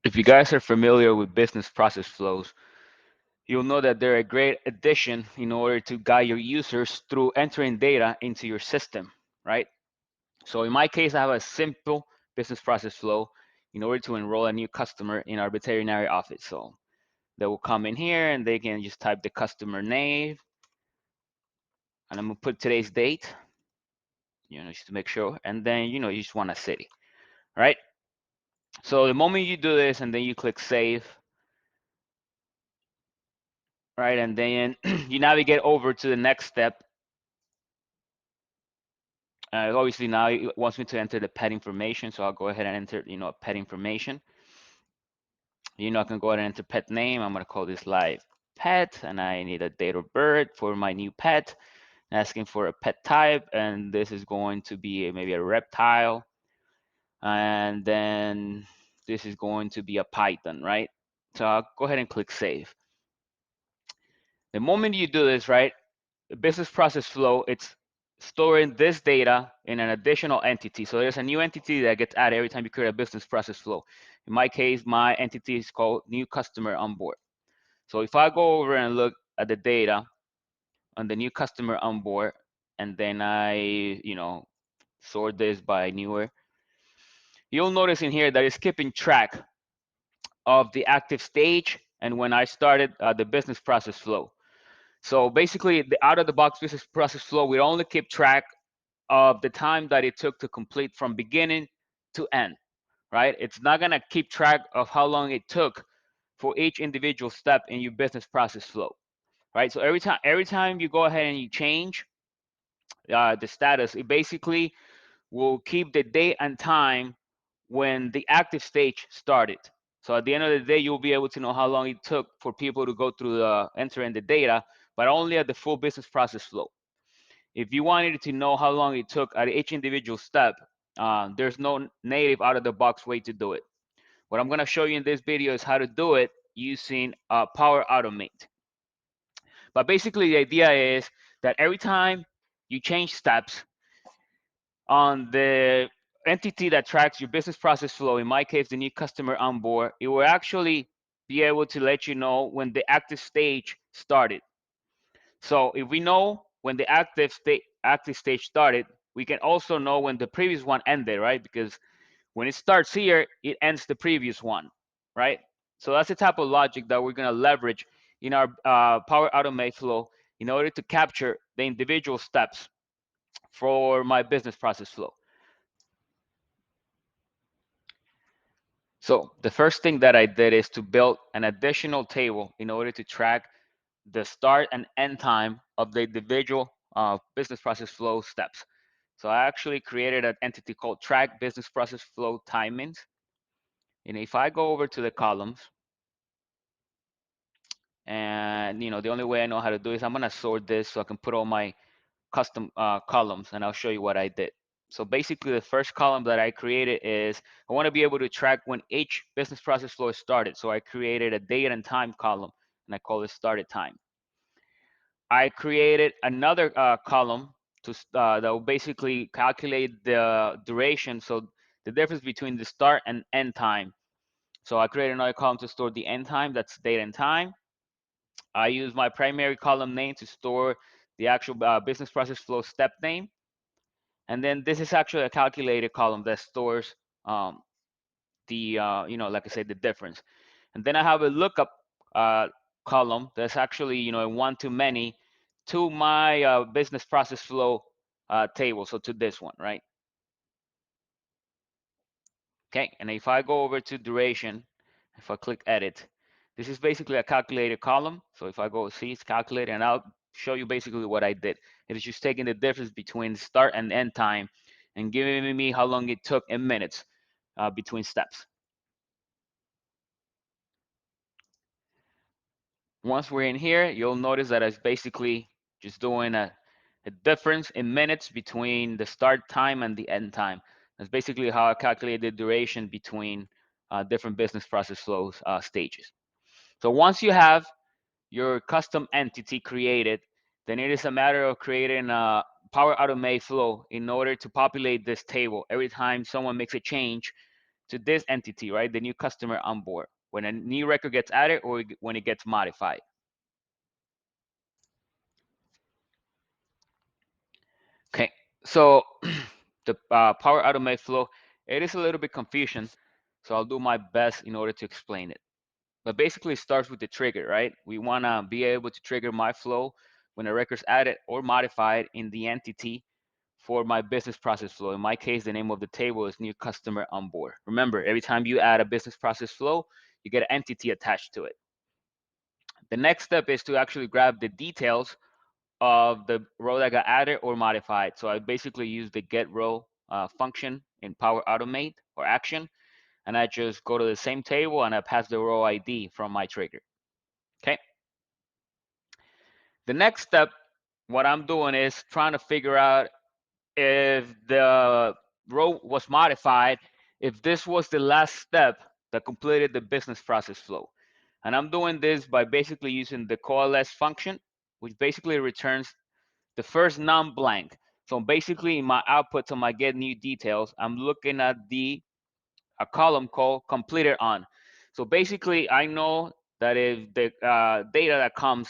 If you guys are familiar with business process flows, you'll know that they're a great addition in order to guide your users through entering data into your system, right? So in my case, I have a simple business process flow in order to enroll a new customer in our veterinary office. So they will come in here and they can just type the customer name, and I'm gonna put today's date, just to make sure, and then you just want a city, right? So the moment you do this and then you click save, right, and then you navigate over to the next step. Obviously now it wants me to enter the pet information, so I'll go ahead and enter, pet information. I can go ahead and enter pet name. I'm gonna call this live pet, and I need a date of birth for my new pet. Asking for a pet type, and this is going to be maybe a reptile, and then this is going to be a python, right? So I'll go ahead and click save. The moment you do this, right, the business process flow, it's storing this data in an additional entity. So there's a new entity that gets added every time you create a business process flow. In my case, my entity is called new customer on board. So if I go over and look at the data on the new customer on board, and then I, sort this by newer, you'll notice in here that it's keeping track of the active stage and when I started the business process flow. So basically, the out of the box business process flow, we only keep track of the time that it took to complete from beginning to end, right? It's not gonna keep track of how long it took for each individual step in your business process flow, right? So every time you go ahead and you change the status, it basically will keep the date and time when the active stage started. So at the end of the day, you'll be able to know how long it took for people to go through the entering the data, but only at the full business process flow. If you wanted to know how long it took at each individual step, there's no native out of the box way to do it. What I'm going to show you in this video is how to do it using Power Automate. But basically, the idea is that every time you change steps on the entity that tracks your business process flow, in my case, the new customer on board, it will actually be able to let you know when the active stage started. So if we know when the active stage started, we can also know when the previous one ended, right? Because when it starts here, it ends the previous one, right? So that's the type of logic that we're going to leverage in our Power Automate flow in order to capture the individual steps for my business process flow. So the first thing that I did is to build an additional table in order to track the start and end time of the individual business process flow steps. So I actually created an entity called track business process flow timings. And if I go over to the columns, and the only way I know how to do is I'm gonna sort this so I can put all my custom columns, and I'll show you what I did. So basically, the first column that I created is I want to be able to track when each business process flow started. So I created a date and time column, and I call it started time. I created another column that will basically calculate the duration, so the difference between the start and end time. So I created another column to store the end time, that's date and time. I use my primary column name to store the actual business process flow step name. And then this is actually a calculated column that stores the, like I said, the difference. And then I have a lookup column that's actually, a one-to-many to my business process flow table, so to this one, right? Okay, and if I go over to duration, if I click edit, this is basically a calculated column. So if I go see, it's calculated, and I'll show you basically what I did. It is just taking the difference between start and end time and giving me how long it took in minutes between steps. Once we're in here, you'll notice that it's basically just doing a difference in minutes between the start time and the end time. That's basically how I calculate the duration between different business process flows stages. So once you have your custom entity created, then it is a matter of creating a Power Automate flow in order to populate this table. Every time someone makes a change to this entity, right? The new customer on board, when a new record gets added or when it gets modified. Okay, so the Power Automate flow, it is a little bit confusion, so I'll do my best in order to explain it. But basically, it starts with the trigger, right? We want to be able to trigger my flow when a record's added or modified in the entity for my business process flow. In my case, the name of the table is new customer on board. Remember, every time you add a business process flow, you get an entity attached to it. The next step is to actually grab the details of the row that got added or modified. So I basically use the get row function in Power Automate or action, and I just go to the same table and I pass the row ID from my trigger. Okay. The next step, what I'm doing is trying to figure out if the row was modified, if this was the last step that completed the business process flow. And I'm doing this by basically using the coalesce function, which basically returns the first non-blank. So basically in my output on my get new details, I'm looking at a column called completed on. So basically I know that if the data that comes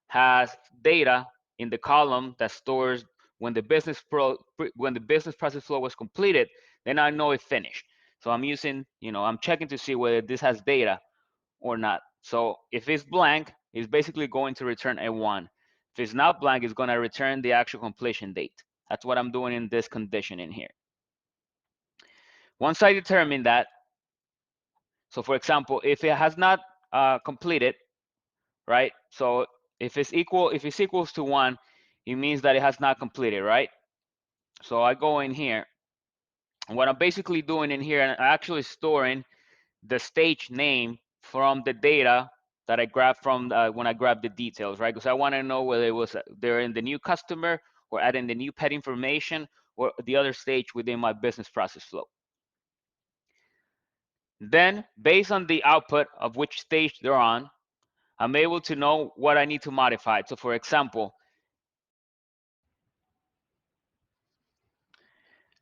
has data in the column that stores when the business process flow was completed, then I know it finished. So I'm using, I'm checking to see whether this has data or not. So if it's blank, it's basically going to return a 1. If it's not blank, it's going to return the actual completion date. That's what I'm doing in this condition in here. Once I determine that, so for example, if it has not completed, right? So if it's equals to 1, it means that it has not completed, right? So I go in here. And what I'm basically doing in here, I'm actually storing the stage name from the data that I grabbed from when I grabbed the details, right? Because I want to know whether it was they're in the new customer or adding the new pet information or the other stage within my business process flow. Then, based on the output of which stage they're on, I'm able to know what I need to modify. So, for example,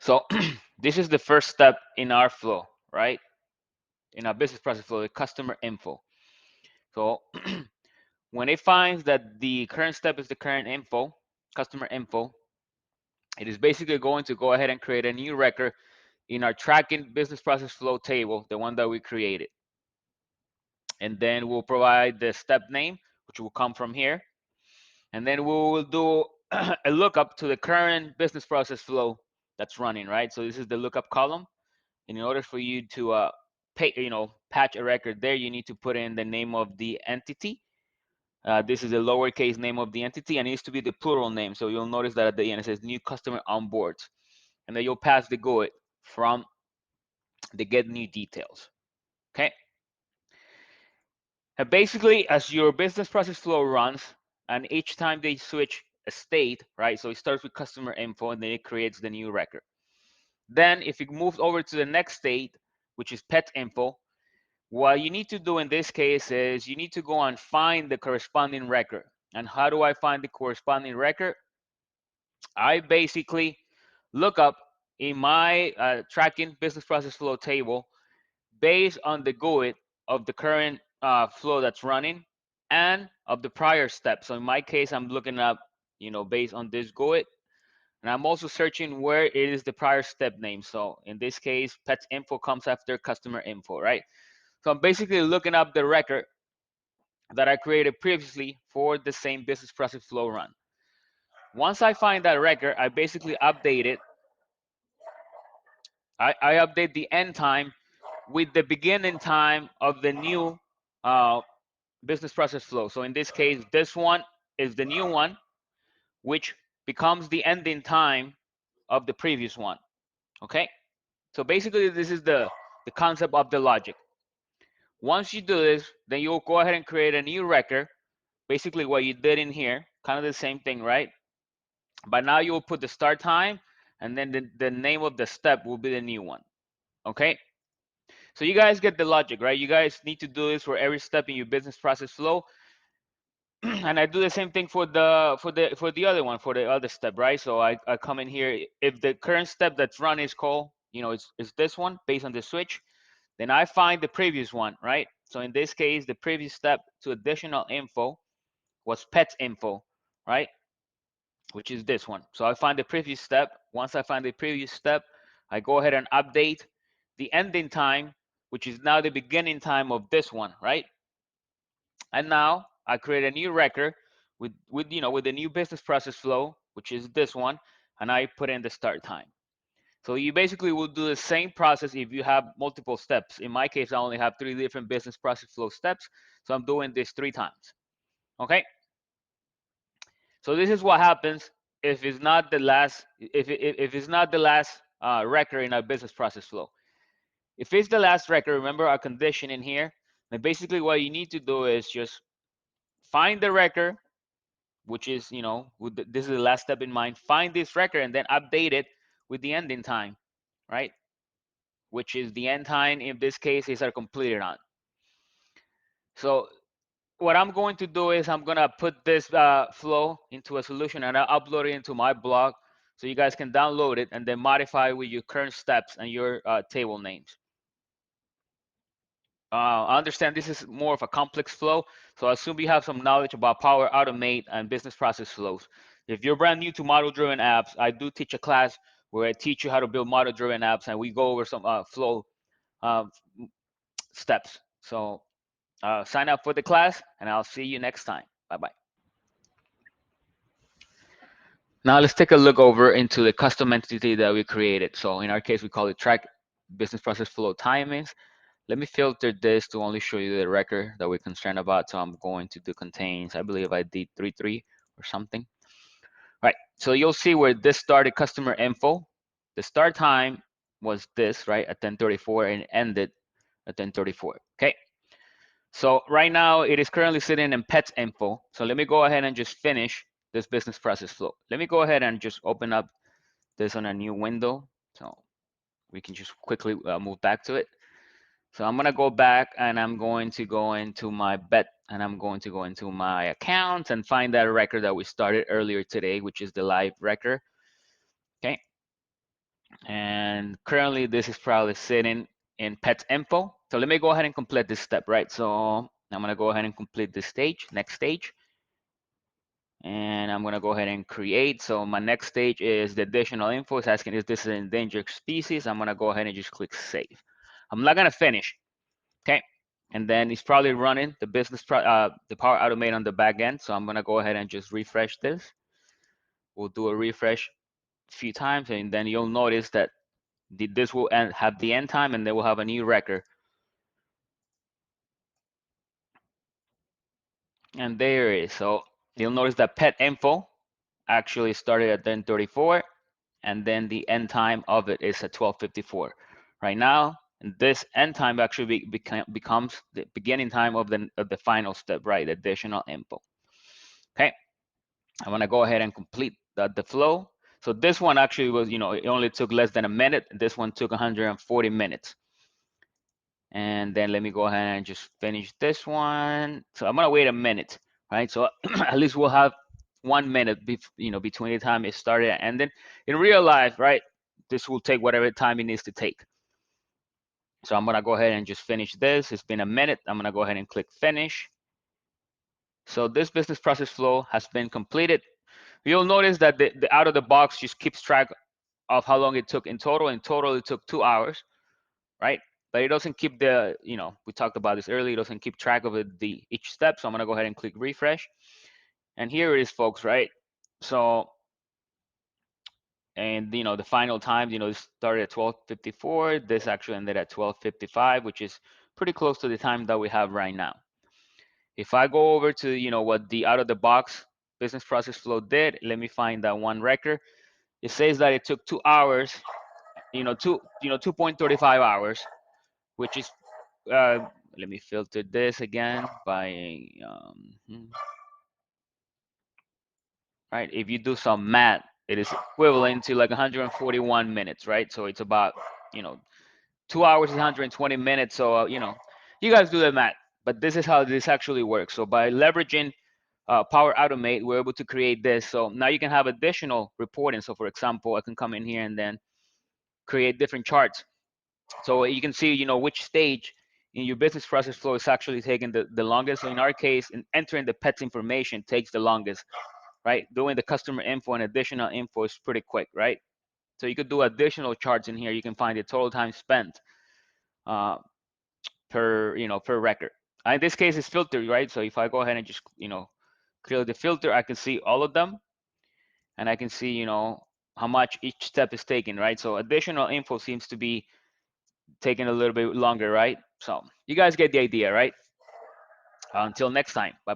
so this is the first step in our flow, right? In our business process flow, the customer info. So when it finds that the current step is the current info, customer info, it is basically going to go ahead and create a new record in our tracking business process flow table, the one that we created. And then we'll provide the step name, which will come from here. And then we will do a lookup to the current business process flow that's running, right? So this is the lookup column. And in order for you to patch a record there, you need to put in the name of the entity. This is the lowercase name of the entity, and it needs to be the plural name. So you'll notice that at the end it says new customer on board. And then you'll pass the GUID from the get new details. Okay. And basically, as your business process flow runs, and each time they switch a state, right? So it starts with customer info, and then it creates the new record. Then, if it moves over to the next state, which is pet info, what you need to do in this case is you need to go and find the corresponding record. And how do I find the corresponding record? I basically look up in my tracking business process flow table based on the GUID of the current flow that's running and of the prior step. So in my case, I'm looking up, based on this GUID, and I'm also searching where it is the prior step name. So in this case, pets info comes after customer info, right? So I'm basically looking up the record that I created previously for the same business process flow run. Once I find that record, I basically update it. I update the end time with the beginning time of the new business process flow. So in this case, this one is the new one, which becomes the ending time of the previous one. Okay? So basically, this is the concept of the logic. Once you do this, then you'll go ahead and create a new record. Basically, what you did in here, kind of the same thing, right? But now you'll put the start time, and then the name of the step will be the new one. Okay? So you guys get the logic, right? You guys need to do this for every step in your business process flow. And I do the same thing for the other one, for the other step, right? So I come in here. If the current step that's run is called, it's this one based on the switch, Then I find the previous one, right? So in this case, the previous step to additional info was pet info, right? Which is this one. So I find the previous step. Once I find the previous step, I go ahead and update the ending time, which is now the beginning time of this one, right? And now I create a new record with the new business process flow, which is this one, and I put in the start time. So you basically will do the same process if you have multiple steps. In my case, I only have 3 different business process flow steps, so I'm doing this 3 times. Okay. So this is what happens if it's not the last if it's not the last record in our business process flow. If it's the last record, remember our condition in here. And basically, what you need to do is just find the record, which is this is the last step in mind. Find this record and then update it with the ending time, right? Which is the end time in this case is our completed on. So what I'm going to do is I'm gonna put this flow into a solution and I'll upload it into my blog so you guys can download it and then modify with your current steps and your table names. I understand this is more of a complex flow, so I assume you have some knowledge about Power Automate and business process flows. If you're brand new to model-driven apps, I do teach a class where I teach you how to build model-driven apps, and we go over some flow uh, steps. So sign up for the class, and I'll see you next time. Bye-bye. Now let's take a look over into the custom entity that we created. So in our case, we call it track business process flow timings. Let me filter this to only show you the record that we're concerned about. So I'm going to do contains, I believe I did 3.3 or something. All right, so you'll see where this started customer info. The start time was this, right, at 10:34 and ended at 10:34. Okay, so right now it is currently sitting in pets info. So let me go ahead and just finish this business process flow. Let me go ahead and just open up this on a new window. So we can just quickly move back to it. So I'm gonna go back and I'm going to go into my bet and I'm going to go into my account and find that record that we started earlier today, which is the live record. Okay. And currently this is probably sitting in pets info. So let me go ahead and complete this step, right? So I'm gonna go ahead and complete this stage, next stage. And I'm gonna go ahead and create. So my next stage is the additional info. It's asking, is this an endangered species? I'm gonna go ahead and just click save. I'm not gonna finish. Okay, and then it's probably running the the Power Automate on the back end. So I'm gonna go ahead and just refresh this. We'll do a refresh a few times, and then you'll notice that this will have the end time, and then we'll have a new record. And there it is. So you'll notice that pet info actually started at 10:34, and then the end time of it is at 12:54. Right now, this end time actually becomes the beginning time of the final step, right? Additional info. Okay, I'm gonna go ahead and complete the flow. So this one actually was, it only took less than a minute. This one took 140 minutes. And then let me go ahead and just finish this one. So I'm gonna wait a minute, right? So at least we'll have 1 minute, between the time it started and then in real life, right? This will take whatever time it needs to take. So I'm gonna go ahead and just finish this. It's been a minute. I'm gonna go ahead and click finish. So this business process flow has been completed. You'll notice that the out of the box just keeps track of how long it took in total. In total, it took 2 hours, right? But it doesn't keep we talked about this earlier, it doesn't keep track of each step. So I'm gonna go ahead and click refresh. And here it is, folks, right? So, and the final time, this started at 12:54. This actually ended at 12:55, which is pretty close to the time that we have right now. If I go over to, what the out of the box business process flow did, let me find that one record. It says that it took 2 hours, 2.35 hours, which is, let me filter this again by, right? If you do some math, it is equivalent to like 141 minutes, right? So it's about, 2 hours is 120 minutes. So, you guys do the math, but this is how this actually works. So by leveraging Power Automate, we're able to create this. So now you can have additional reporting. So for example, I can come in here and then create different charts. So you can see, which stage in your business process flow is actually taking the longest. So in our case, in entering the pet's information takes the longest, right? Doing the customer info and additional info is pretty quick, right? So you could do additional charts in here. You can find the total time spent uh, per record. In this case, it's filtered, right? So if I go ahead and just clear the filter, I can see all of them, and I can see how much each step is taking, right? So additional info seems to be taking a little bit longer, right? So you guys get the idea, right? Until next time. Bye.